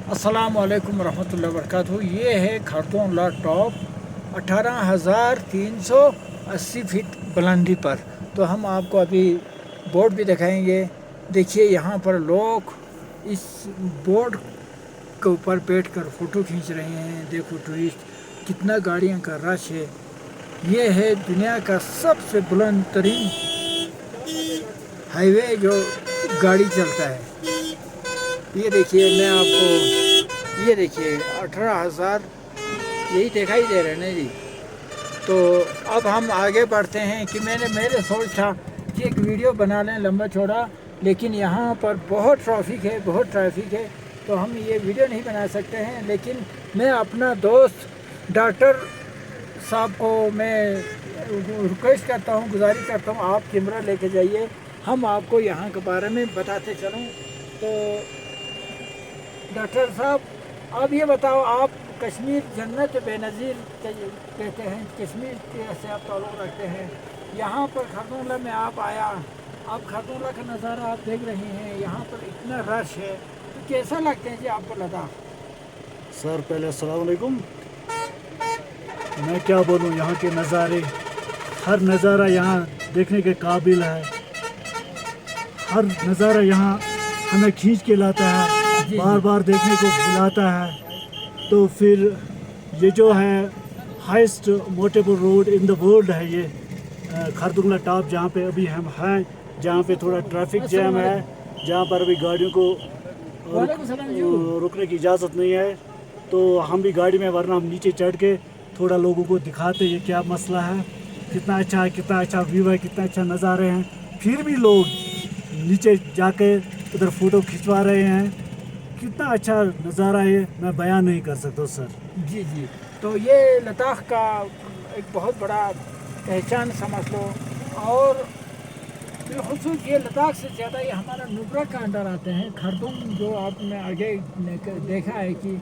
अस्सलाम वालेकुम रहमतुल्लाहि वबरकातुहू। ये है खरदोंला टॉप 18,380 फीट बुलंदी पर। तो हम आपको अभी बोर्ड भी दिखाएंगे। देखिए यहाँ पर लोग इस बोर्ड के ऊपर बैठकर फ़ोटो खींच रहे हैं। देखो टूरिस्ट कितना गाड़ियों का रश है। ये है दुनिया का सबसे बुलंद तरीन हाईवे जो गाड़ी चलता है। ये देखिए मैं आपको ये देखिए 18,000 यही दिखाई दे रहे हैं ना जी। तो अब हम आगे बढ़ते हैं कि मेरे सोच था कि एक वीडियो बना लें लंबा चौड़ा, लेकिन यहाँ पर बहुत ट्रैफिक है, तो हम ये वीडियो नहीं बना सकते हैं। लेकिन मैं अपना दोस्त डॉक्टर साहब को मैं रिक्वेस्ट करता हूँ, गुजारिश करता हूँ, आप कैमरा लेके जाइए, हम आपको यहाँ के बारे में बताते चलूँ। तो डॉक्टर साहब अब ये बताओ, आप कश्मीर जन्नत बेनज़ीर कहते हैं, कश्मीर से आप ताल्लुक़ रखते हैं। यहाँ पर खरदोंला में आप आया, आप खरदोंला का नज़ारा आप देख रहे हैं, यहाँ पर इतना रश है, तो कैसा लगता है जी आपको लद्दाख? सर पहले अस्सलाम वालेकुम। मैं क्या बोलूँ, यहाँ के नज़ारे, हर नज़ारा यहाँ देखने के काबिल है। हर नज़ारा यहाँ हमें खींच के लाता है, बार बार देखने को बुलाता है। तो फिर ये जो है highest motorable road in the world है ये खरदोंला टॉप, जहाँ पे अभी हम हैं, जहाँ पे थोड़ा ट्रैफिक जैम है, जहाँ पर अभी गाड़ियों को रुकने की इजाज़त नहीं है। तो हम भी गाड़ी में, वरना हम नीचे चढ़ के थोड़ा लोगों को दिखाते ये क्या मसला है, कितना अच्छा है, कितना अच्छा व्यू है, कितना अच्छा नज़ारे हैं। फिर भी लोग नीचे जाके उधर फ़ोटो खिंचवा रहे हैं। कितना अच्छा नज़ारा है, मैं बयान नहीं कर सकता सर। जी जी, तो ये लद्दाख का एक बहुत बड़ा पहचान समझ लो। और बिलखुसूस ये लद्दाख से ज़्यादा ये हमारा नुब्रा का अंडर आते हैं। खरदों जो आपने आगे देखा है कि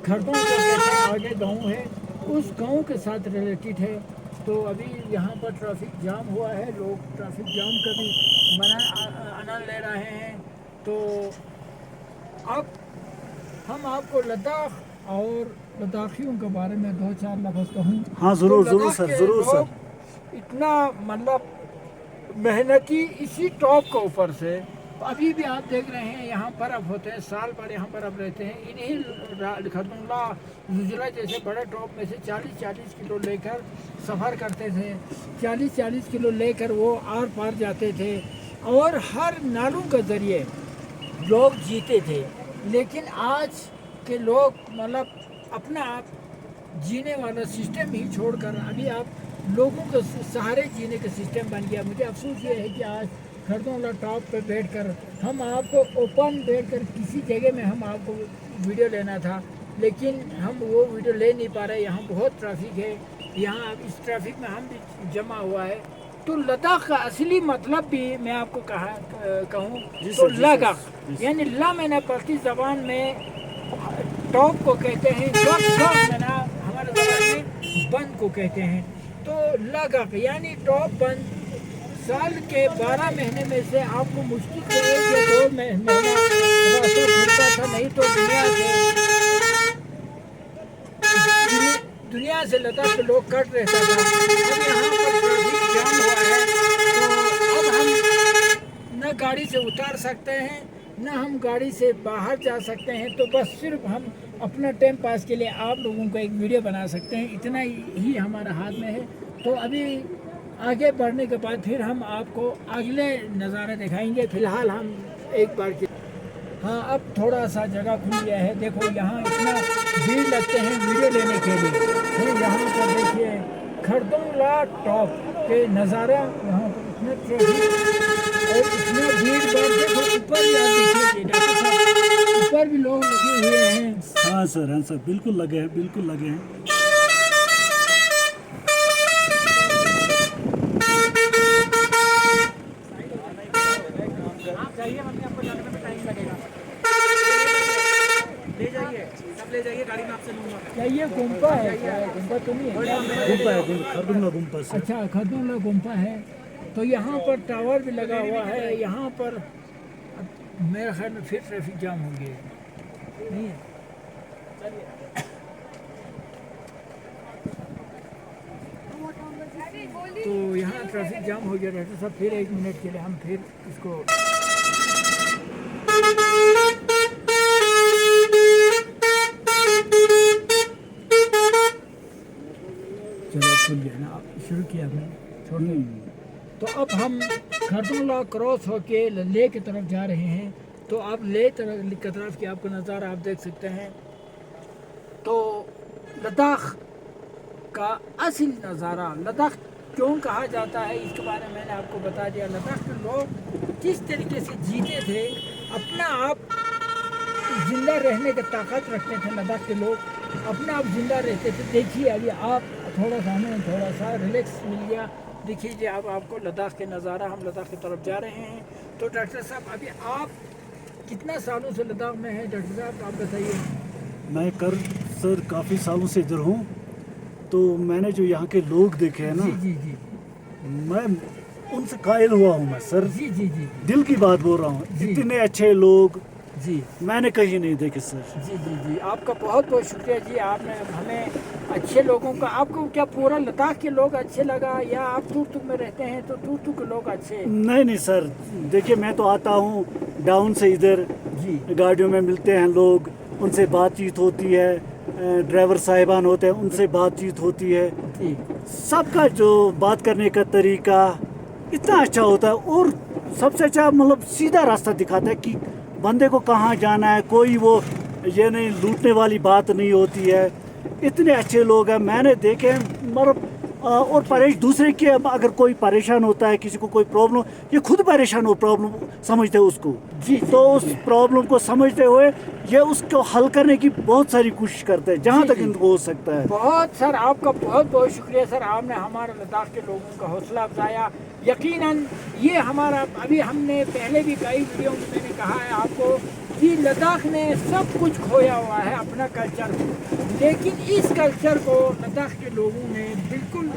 खरदों जो कहते हैं आगे गांव है, उस गांव के साथ रिलेटेड है। तो अभी यहाँ पर ट्रैफिक जाम हुआ है, लोग ट्रैफिक जाम का भी आनंद ले रहे हैं। तो अब हम आपको लद्दाख और लद्दाखियों के बारे में 2-4 लफ्ज़ कहूँ। हाँ ज़रूर तो ज़रूर सर, ज़रूर सर। इतना मतलब मेहनती इसी टॉप के ऊपर से अभी भी आप देख रहे हैं, यहाँ बर्फ़ होते हैं, साल भर यहाँ बर्फ़ रहते हैं। इन्हीं खरदोंला ज़ुजला जैसे बड़े टॉप में से 40-40 किलो लेकर सफ़र करते थे, 40-40 किलो लेकर वो आर पार जाते थे, और हर नालों के ज़रिए लोग जीते थे। लेकिन आज के लोग मतलब अपना आप जीने वाला सिस्टम ही छोड़कर अभी आप लोगों के सहारे जीने का सिस्टम बन गया। मुझे अफसोस ये है कि आज खरदोंला टॉप पे बैठकर हम आपको ओपन बैठकर किसी जगह में हम आपको वीडियो लेना था, लेकिन हम वो वीडियो ले नहीं पा रहे। यहाँ बहुत ट्रैफिक है, यहाँ इस ट्रैफिक में हम भी जमा हुआ है। तो लद्दाख का असली मतलब भी मैं आपको कहूँ तो लद्दाख यानी ला मैंने पलती ज़बान में टॉप को कहते हैं, मैंने हमारे ज़बान में बंद को कहते हैं। तो लद्दाख यानी टॉप बंद, साल के 12 महीने में से आपको मुश्किल से 1 या 2 महीना रास्ता खुलता था, नहीं तो दुनिया से लद्दाख के लोग कट रहता था। अब यहाँ पर ट्रैफिक जाम हुआ है, तो अब हम न गाड़ी से उतार सकते हैं, न हम गाड़ी से बाहर जा सकते हैं। तो बस सिर्फ हम अपना टाइम पास के लिए आप लोगों को एक वीडियो बना सकते हैं, इतना ही हमारा हाथ में है। तो अभी आगे बढ़ने के बाद फिर हम आपको अगले नज़ारे दिखाएंगे। फ़िलहाल हम एक बार के अब थोड़ा सा जगह खुल गया है। देखो यहाँ इतना भीड़ लगते हैं वीडियो लेने के लिए। फिर यहाँ पर देखिए खरदोंला टॉप के नज़ारा, यहाँ पर इतना ट्रैफिक और इतना भीड़ भाड़। देखो ऊपर भी आप देखिए डॉक्टर साहब, ऊपर भी लोग लगे हुए हैं। हाँ सर, हाँ सर, बिल्कुल लगे हैं, बिल्कुल लगे हैं। आपको जाने में टाइम लगेगा, ले जाइए, सब ले जाइए, गाड़ी में आपसे लूँगा। क्या ये गुम्पा है? क्या गुम्पा तो नहीं है? गुम्पा है, खरदोंला गुम्पा सर। अच्छा, खरदोंला गुम्पा है। तो यहाँ पर टावर भी लगा हुआ है। यहाँ पर मेरे ख्याल में फिर ट्रैफिक जाम होंगे, नहीं है? ट्रैफिक जाम हो गया डॉक्टर साहब, फिर 1 मिनट के लिए हम फिर इसको चलो खुल गया ना, शुरू किया हमने, छोड़ने। तो अब हम खारदुंगला क्रॉस होके लेह की तरफ जा रहे हैं। तो आप लेह की तरफ की आपको नज़ारा आप देख सकते हैं। तो लद्दाख का असली नज़ारा, लद्दाख क्यों कहा जाता है इसके बारे में मैंने आपको बता दिया। लद्दाख के लोग किस तरीके से जीते थे, अपना आप जिंदा रहने की ताकत रखते थे। लद्दाख के लोग अपना आप जिंदा रहते थे। देखिए अभी आप थोड़ा सा, हमें थोड़ा सा रिलैक्स मिल गया। देखिए अब आपको लद्दाख के नज़ारा, हम लद्दाख की तरफ जा रहे हैं। तो डॉक्टर साहब अभी आप कितना सालों से लद्दाख में हैं डॉक्टर साहब, आप बताइए। मैं सर काफ़ी सालों से इधर हूँ। तो मैंने जो यहाँ के लोग देखे हैं ना, जी जी मैं उनसे कायल हुआ हूँ मैं सर। जी जी जी दिल की बात बोल रहा हूँ, जी। इतने अच्छे लोग जी मैंने कहीं नहीं देखे सर। जी जी जी आपका बहुत बहुत शुक्रिया जी। आपने हमें अच्छे लोगों का, आपको क्या पूरा लद्दाख के लोग अच्छे लगा या आप टूक में रहते हैं तो टूक के लोग अच्छे? नहीं सर, देखिए मैं तो आता हूँ डाउन से इधर, जी गाड़ियों में मिलते हैं लोग, उनसे बातचीत होती है, ड्राइवर साहिबान होते हैं उनसे बातचीत होती है। जी सबका जो बात करने का तरीका इतना अच्छा होता है और सबसे अच्छा मतलब सीधा रास्ता दिखाता है कि बंदे को कहाँ जाना है। कोई वो ये नहीं लूटने वाली बात नहीं होती है। इतने अच्छे लोग हैं मैंने देखे हैं, मतलब और दूसरे के अगर कोई परेशान होता है, किसी को कोई प्रॉब्लम, ये खुद परेशान हो, प्रॉब्लम समझते हैं उसको जी तो उस प्रॉब्लम को समझते हुए ये उसको हल करने की बहुत सारी कोशिश करते हैं जहाँ तक इनको हो सकता है। बहुत सर आपका बहुत बहुत शुक्रिया सर, आपने हमारे लद्दाख के लोगों का हौसला अफजाया। यकीनन ये हमारा, अभी हमने पहले भी कई वीडियो में मैंने कहा है आपको कि लद्दाख ने सब कुछ खोया हुआ है अपना कल्चर, लेकिन इस कल्चर को लद्दाख के लोगों ने बिल्कुल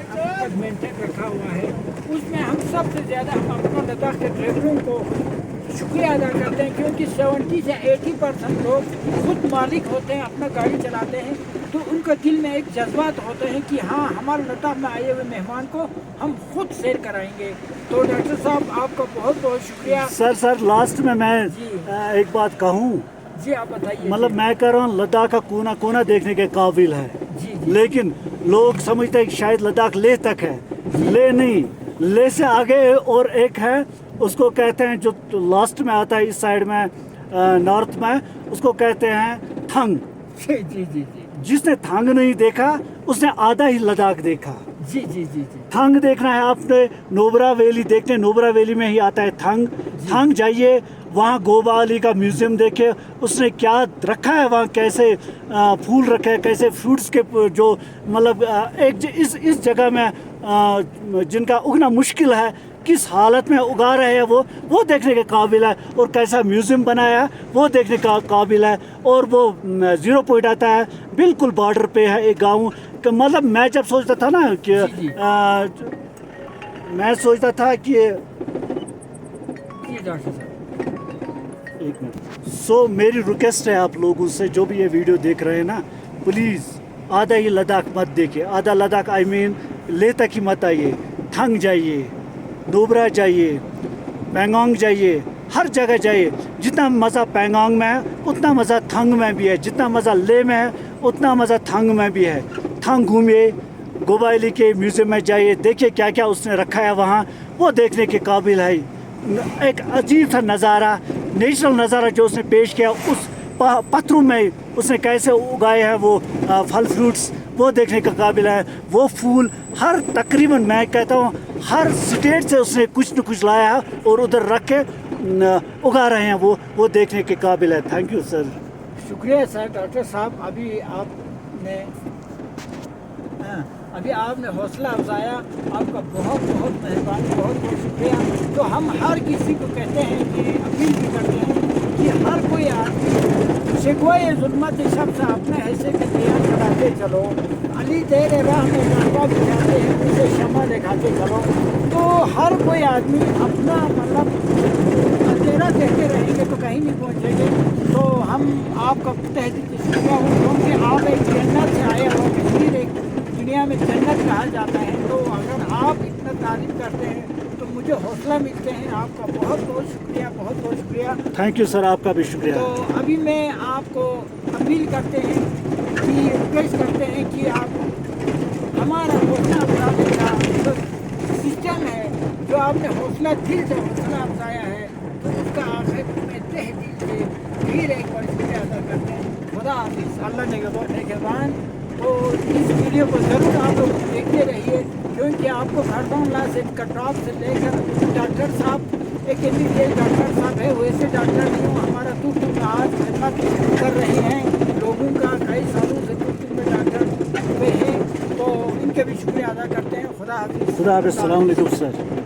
मेंटेन रखा हुआ है। उसमें हम सबसे ज़्यादा हम अपना लद्दाख के ड्राइवरों को शुक्रिया अदा करते हैं, क्योंकि 70 से 80% लोग खुद मालिक होते हैं, अपना गाड़ी चलाते हैं। तो उनका दिल में एक जज्बात होते हैं कि हाँ हमारे लद्दाख में आए हुए मेहमान को हम खुद सैर कराएंगे। तो डॉक्टर साहब आपका बहुत बहुत शुक्रिया। सर लास्ट में मैं जी। एक बात कहूँ, जी आप बताइए। मतलब मैं कह रहा हूँ लद्दाख का कोना कोना देखने के काबिल है। जी लेकिन लोग समझते हैं कि शायद लद्दाख लेह तक है। लेह नहीं, लेह से आगे और एक है, उसको कहते हैं जो लास्ट में आता है इस साइड में नॉर्थ में, उसको कहते हैं थंग। जी जी जी जी जिसने थंग नहीं देखा उसने आधा ही लद्दाख देखा। जी जी जी जी थंग देखना है आपने, नोबरा वैली देखते, नोबरा वैली में ही आता है थंग। थंग जाइए, वहाँ गोबा अली का म्यूज़ियम देखे, उसने क्या रखा है वहाँ, कैसे फूल रखे हैं, कैसे फ्रूट्स के जो मतलब इस जगह में जिनका उगना मुश्किल है, किस हालत में उगा रहे हैं वो देखने के काबिल है। और कैसा म्यूज़ियम बनाया है वो देखने का काबिल है। और वो 0 पॉइंट आता है, बिल्कुल बॉर्डर पे है एक गाँव। मतलब मैं जब सोचता था ना कि मैं सोचता था कि एक मिनट मेरी रिक्वेस्ट है आप लोगों से, जो भी ये वीडियो देख रहे हैं ना, प्लीज़ आधा ही लद्दाख मत देखिए। आधा लद्दाख आई मीन लेह तक ही मत आइए, थंग जाइए, नोबरा जाइए, पैंगोंग जाइए, हर जगह जाइए। जितना मज़ा पैंगोंग में है उतना मज़ा थंग में भी है, जितना मज़ा लेह में है उतना मज़ा थंग में भी है। थंग घूमिए, गोबाइली के म्यूज़ियम में जाइए, देखिए क्या क्या उसने रखा है वहाँ, वो देखने के काबिल है। एक अजीब सा नज़ारा, नेचुरल नज़ारा जो उसने पेश किया, उस पत्थरों में उसने कैसे उगाए हैं वो फल फ्रूट्स, वो देखने का काबिल है। वो फूल हर तकरीबन मैं कहता हूँ हर स्टेट से उसने कुछ न कुछ लाया है और उधर रख के उगा रहे हैं, वो देखने के काबिल है। Thank you sir. शुक्रिया सर। डॉक्टर साहब अभी आपने हौसला अफजाया, आपका बहुत बहुत मेहरबानी, बहुत बहुत शुक्रिया। तो हम हर किसी को कहते हैं कि अपील भी करते हैं कि हर कोई आदमी शिकवा जुल्मत सबसे अपने हिस्से के तैयार कराते चलो, अली तेरे राह में रास्ता दिखाते हैं, उसे क्षमा दिखाते चलो। तो हर कोई आदमी अपना मतलब तेरा कहते रहेंगे तो कहीं नहीं पहुँचेंगे। तो हम आपका तहे दिल से शुक्रिया हूँ, क्योंकि आप एक जन्नत से आए हो, कश्मीर एक दुनिया में जन्नत कहा जाता है। तो अगर आप इतना तारीफ करते हैं तो मुझे हौसला मिलते हैं। आपका बहुत बहुत शुक्रिया, बहुत बहुत शुक्रिया। थैंक यू सर, आपका भी शुक्रिया। तो अभी मैं आपको अपील करते हैं कि रिक्वेस्ट करते हैं कि आप हमारा हौसला अफजाने का जो सिस्टम है, जो आपने हौसला दिल से हौसला अफजाया है, तो उसका आखिर में तह दिल से फिर एक बार शुक्रिया अदा करते हैं। खुदा हाफिज़, अल्लाह निगहबान। तो इस वीडियो को ज़रूर आप लोग देखते रहिए, क्योंकि आपको खारदौनला से कटराव से लेकर डॉक्टर साहब एक MBBS डॉक्टर साहब है, वैसे डॉक्टर नहीं हूँ। हमारा तुर्क में आज खिदमत कर रहे हैं लोगों का, कई सालों से तुर्क में डॉक्टर पे हैं, तो इनके भी शुक्रिया अदा करते हैं। खुदा हाफिज़। खुदा हाफिज़, अस्सलाम वालेकुम सर।